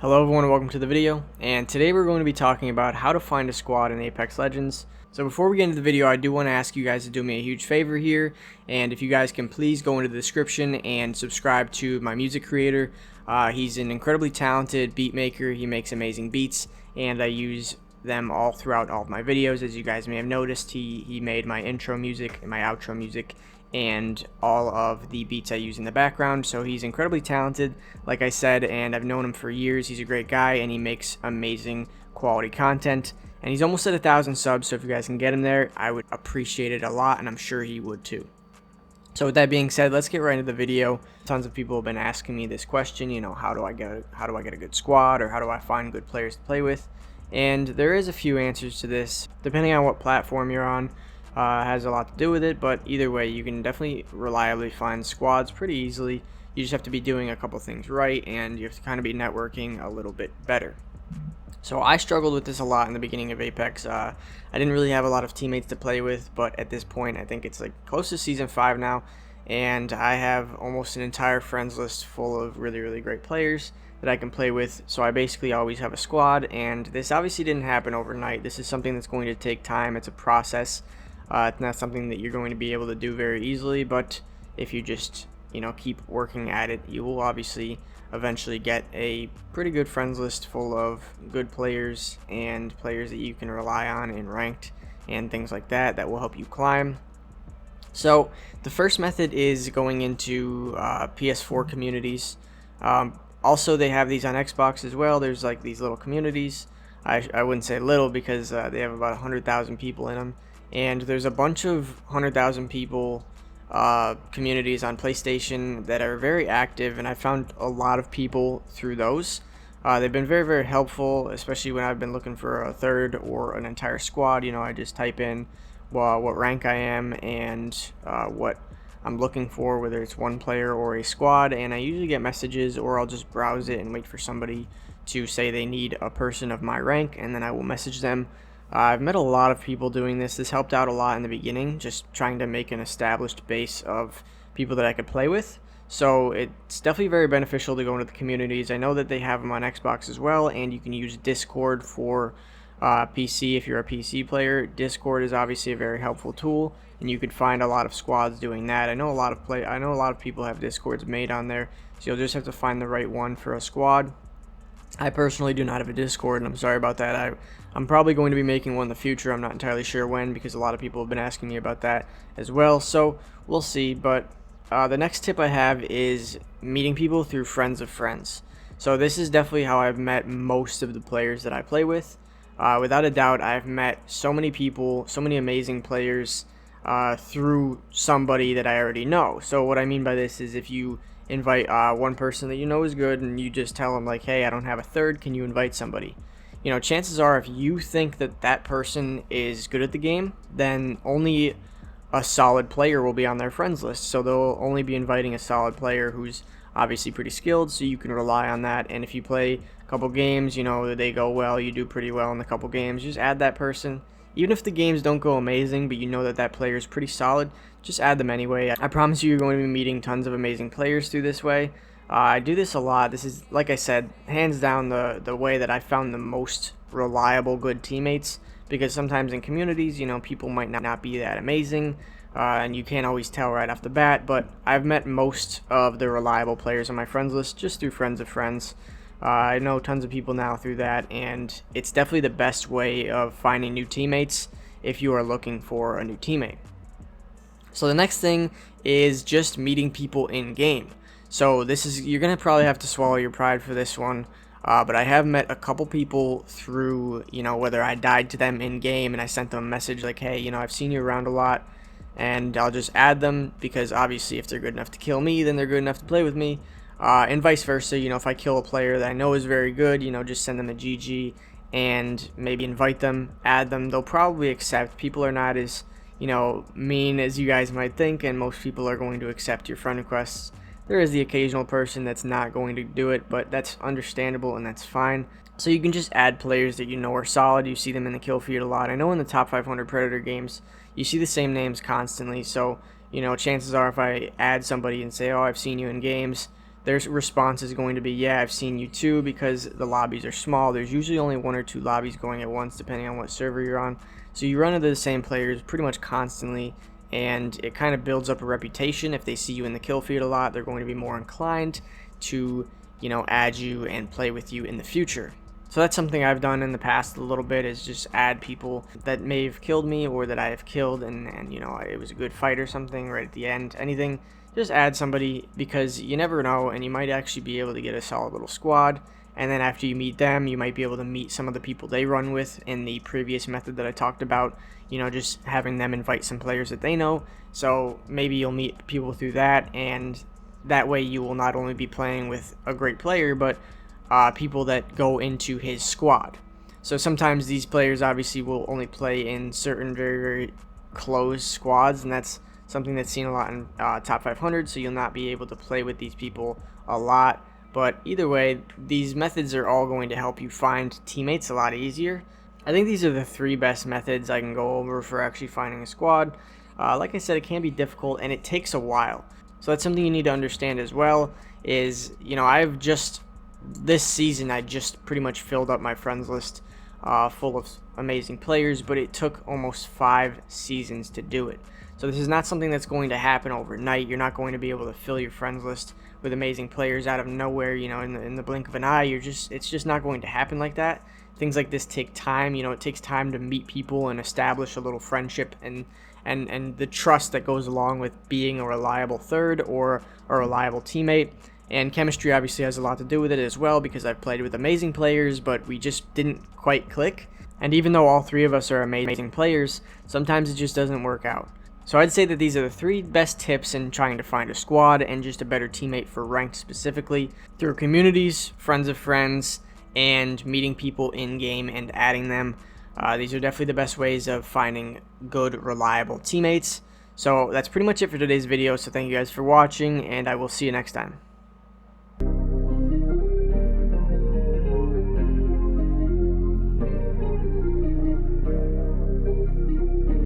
Hello everyone and welcome to the video, and today we're going to be talking about how to find a squad in Apex Legends. So before we get into the video, I do want to ask you guys to do me a huge favor here, and if you guys can please go into the description and subscribe to my music creator. He's an incredibly talented beat maker. He makes amazing beats, and I use them all throughout all of my videos. As you guys may have noticed, he made my intro music and my outro music and all of the beats I use in the background. So he's incredibly talented, like I said, and I've known him for years. He's a great guy and he makes amazing quality content, and he's almost at 1,000 subs, so if you guys can get him there, I would appreciate it a lot, and I'm sure he would too. So with that being said, let's get right into the video. Tons of people have been asking me this question, how do I get a good squad, or how do I find good players to play with? And there is a few answers to this depending on what platform you're on. Has a lot to do with it, but either way, you can definitely reliably find squads pretty easily. You just have to be doing a couple things right, and you have to kind of be networking a little bit better. So I struggled with this a lot in the beginning of Apex. I didn't really have a lot of teammates to play with, but at this point, I think it's like close to Season 5 now, and I have almost an entire friends list full of really great players that I can play with. So I basically always have a squad, and this obviously didn't happen overnight. This is something that's going to take time. It's a process. It's not something that you're going to be able to do very easily, but if you just keep working at it, you will obviously eventually get a pretty good friends list full of good players and players that you can rely on in ranked and things like that will help you climb. So the first method is going into PS4 communities. Also, they have these on Xbox as well. There's like these little communities. I wouldn't say little because they have about 100,000 people in them. And there's a bunch of 100,000 people communities on PlayStation that are very active, and I found a lot of people through those. They've been very helpful, especially when I've been looking for a third or an entire squad. I just type in what rank I am and what I'm looking for, whether it's one player or a squad, and I usually get messages, or I'll just browse it and wait for somebody to say they need a person of my rank, and then I will message them. I've met a lot of people doing this. This helped out a lot in the beginning, just trying to make an established base of people that I could play with. So it's definitely very beneficial to go into the communities. I know that they have them on Xbox as well, and you can use Discord for PC if you're a PC player. Discord is obviously a very helpful tool, and you could find a lot of squads doing that. I know a lot of people have Discords made on there, so you'll just have to find the right one for a squad. I personally do not have a Discord, and I'm sorry about that. I'm probably going to be making one in the future. I'm not entirely sure when, because a lot of people have been asking me about that as well, so we'll see. But the next tip I have is meeting people through friends of friends. So this is definitely how I've met most of the players that I play with. Without a doubt, I've met so many people, so many amazing players through somebody that I already know. So what I mean by this is, if you invite one person that you know is good, and you just tell them like, hey, I don't have a third, can you invite somebody? Chances are, if you think that that person is good at the game, then only a solid player will be on their friends list. So they'll only be inviting a solid player who's obviously pretty skilled, so you can rely on that. And if you play a couple games, they go well, you do pretty well in a couple games, just add that person. Even if the games don't go amazing, but you know that that player is pretty solid, just add them anyway. I promise you, you're going to be meeting tons of amazing players through this way. I do this a lot. This is, like I said, hands down the way that I found the most reliable good teammates, because sometimes in communities, people might not be that amazing, and you can't always tell right off the bat, but I've met most of the reliable players on my friends list just through friends of friends. I know tons of people now through that, and it's definitely the best way of finding new teammates if you are looking for a new teammate. So the next thing is just meeting people in game. So you're gonna probably have to swallow your pride for this one, but I have met a couple people through, whether I died to them in game and I sent them a message like, hey, I've seen you around a lot, and I'll just add them, because obviously if they're good enough to kill me, then they're good enough to play with me. And vice versa, if I kill a player that I know is very good, just send them a GG and maybe invite them, add them. They'll probably accept. People are not as, mean as you guys might think, and most people are going to accept your friend requests. There is the occasional person that's not going to do it, but that's understandable and that's fine. So you can just add players that you know are solid. You see them in the kill feed a lot. I know in the top 500 Predator games, you see the same names constantly, so chances are if I add somebody and say, oh, I've seen you in games, their response is going to be, yeah, I've seen you too, because the lobbies are small. There's usually only 1 or 2 lobbies going at once, depending on what server you're on. So you run into the same players pretty much constantly, and it kind of builds up a reputation. If they see you in the kill feed a lot, they're going to be more inclined to, you know, add you and play with you in the future. So that's something I've done in the past a little bit, is just add people that may have killed me or that I have killed, and you know, it was a good fight or something right at the end. Anything, just add somebody, because you never know, and you might actually be able to get a solid little squad. And then after you meet them, you might be able to meet some of the people they run with in the previous method that I talked about, you know, just having them invite some players that they know. So maybe you'll meet people through that, and that way you will not only be playing with a great player, but people that go into his squad. So sometimes these players obviously will only play in certain very, very close squads, and that's something that's seen a lot in top 500, so you'll not be able to play with these people a lot. But either way, these methods are all going to help you find teammates a lot easier. I think these are the 3 best methods I can go over for actually finding a squad. Like I said, it can be difficult and it takes a while. So that's something you need to understand as well, is, you know, this season I just pretty much filled up my friends list full of amazing players, but it took almost 5 seasons to do it. So this is not something that's going to happen overnight. You're not going to be able to fill your friends list with amazing players out of nowhere, you know, in the blink of an eye. It's just not going to happen like that. Things like this take time. You know, it takes time to meet people and establish a little friendship and the trust that goes along with being a reliable third or a reliable teammate. And chemistry obviously has a lot to do with it as well, because I've played with amazing players, but we just didn't quite click. And even though all 3 of us are amazing players, sometimes it just doesn't work out. So I'd say that these are the 3 best tips in trying to find a squad and just a better teammate for ranked specifically, through communities, friends of friends, and meeting people in-game and adding them. These are definitely the best ways of finding good, reliable teammates. So that's pretty much it for today's video, so thank you guys for watching, and I will see you next time.